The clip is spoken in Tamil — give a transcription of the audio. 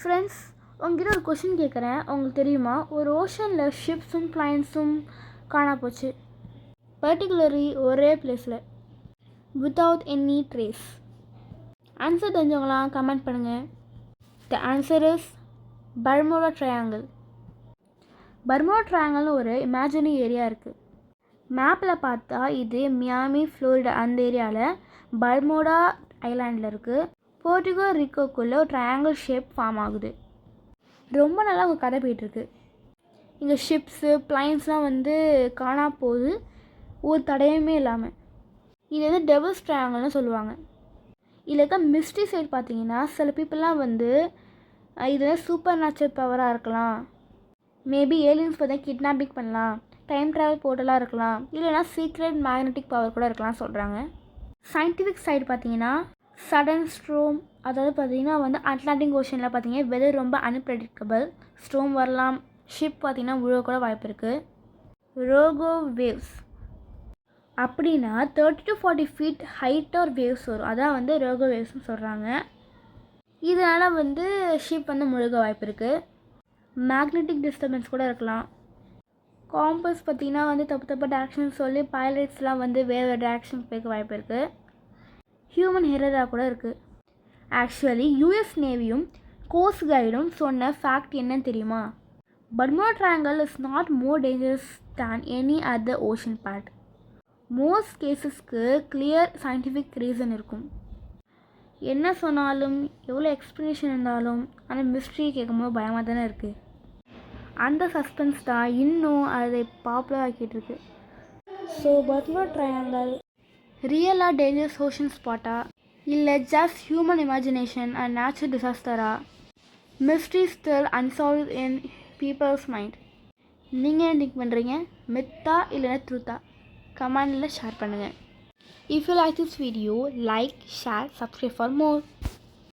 ஃப்ரெண்ட்ஸ், உங்ககிட்ட ஒரு கொஷின் கேட்குறேன். உங்களுக்கு தெரியுமா, ஒரு ஓஷனில் ஷிப்ஸும் பிளைன்ஸும் காணா போச்சு. பர்டிகுலர்லி ஒரே பிளேஸில், வித்தவுட் எனி ட்ரேஸ். ஆன்சர் தெரிஞ்சவங்களாம் கமெண்ட் பண்ணுங்கள். The answer is Bermuda Triangle. Bermuda ட்ரையாங்கிள்னு ஒரு இமேஜினரி ஏரியா இருக்குது. மேப்பில் பார்த்தா இது மியாமி, ஃப்ளோரிடா அந்த ஏரியாவில் பர்முடா ஐலாண்டில் இருக்குது. போர்டிகோ ரிக்கோக்குள்ளே ஒரு ட்ரையாங்கிள் ஷேப் ஃபார்ம் ஆகுது. ரொம்ப நல்லா உங்கள் கதை போயிட்டுருக்கு. இங்கே ஷிப்ஸு பிளைன்ஸ்லாம் காணா போகுது, ஒரு தடையுமே இல்லாமல். இது டெவில்ஸ் ட்ரையாங்கிள்னு சொல்லுவாங்க. இதில் இருக்க மிஸ்ட்ரி சைட் பார்த்தீங்கன்னா, சில பீப்புளெலாம் இது சூப்பர் நேச்சுரல் பவராக இருக்கலாம், மேபி ஏலியன்ஸ் கிட்னாப்பிங் பண்ணலாம், டைம் ட்ராவல் போர்ட்டலாக இருக்கலாம், இல்லைனா சீக்ரெட் மேக்னெட்டிக் பவர் கூட இருக்கலாம் சொல்கிறாங்க. சயின்டிஃபிக் சைடு பார்த்தீங்கன்னா, சடன் ஸ்ட்ரோம், அதாவது அட்லாண்டிக் ஓஷனில் பார்த்தீங்கன்னா வெதர் ரொம்ப அன்பிரடிக்டபிள், ஸ்ட்ரோம் வரலாம், ஷிப் பார்த்தீங்கன்னா விழ கூட வாய்ப்பு இருக்குது. ரோகோ வேவ்ஸ் அப்படின்னா 30 to 40 feet ஹைட்டாக வேவ்ஸ் வரும், அதான் ரோகோ வேவ்ஸ்னு சொல்கிறாங்க. இதனால் ஷிப் முழுக வாய்ப்பு இருக்குது. மேக்னெட்டிக் டிஸ்டர்பன்ஸ் கூட இருக்கலாம். காம்பஸ் பார்த்திங்கன்னா தப்பு டேரக்ஷன் சொல்லி பைலட்ஸ்லாம் வேறு டேரக்ஷன் போய்க்க வாய்ப்பு இருக்குது. ஹியூமன் ஹெரராக கூட இருக்குது. ஆக்சுவலி யூஎஸ் நேவியும் கோஸ்ட் கைடும் சொன்ன ஃபேக்ட் என்னன்னு தெரியுமா? Bermuda Triangle is not more dangerous than any other ocean part. Most கேஸஸ்க்கு கிளியர் சயின்டிஃபிக் ரீசன் இருக்கும். என்ன சொன்னாலும் எவ்வளோ எக்ஸ்ப்ளனேஷன் இருந்தாலும் அந்த மிஸ்ட்ரி கேட்கும்போது பயமாக தானே இருக்குது. அந்த சஸ்பென்ஸ் தான் இன்னும் அதை பாப்புலர் ஆக்கிட்டு இருக்கு. ஸோ பர்முடா ட்ரையாங்கிள் ரியலாக டேஞ்சரஸ் ஓஷன் ஸ்பாட்டா, இல்லை just human imagination and natural டிசாஸ்டரா? Mystery still unsolved in people's mind. நீங்கள் என்ன திங்க் பண்ணுறீங்க? மித்தா இல்லைனா ட்ரூத்தா? கமெண்டில் ஷேர் பண்ணுங்கள். If you like this video, like, share, subscribe for more.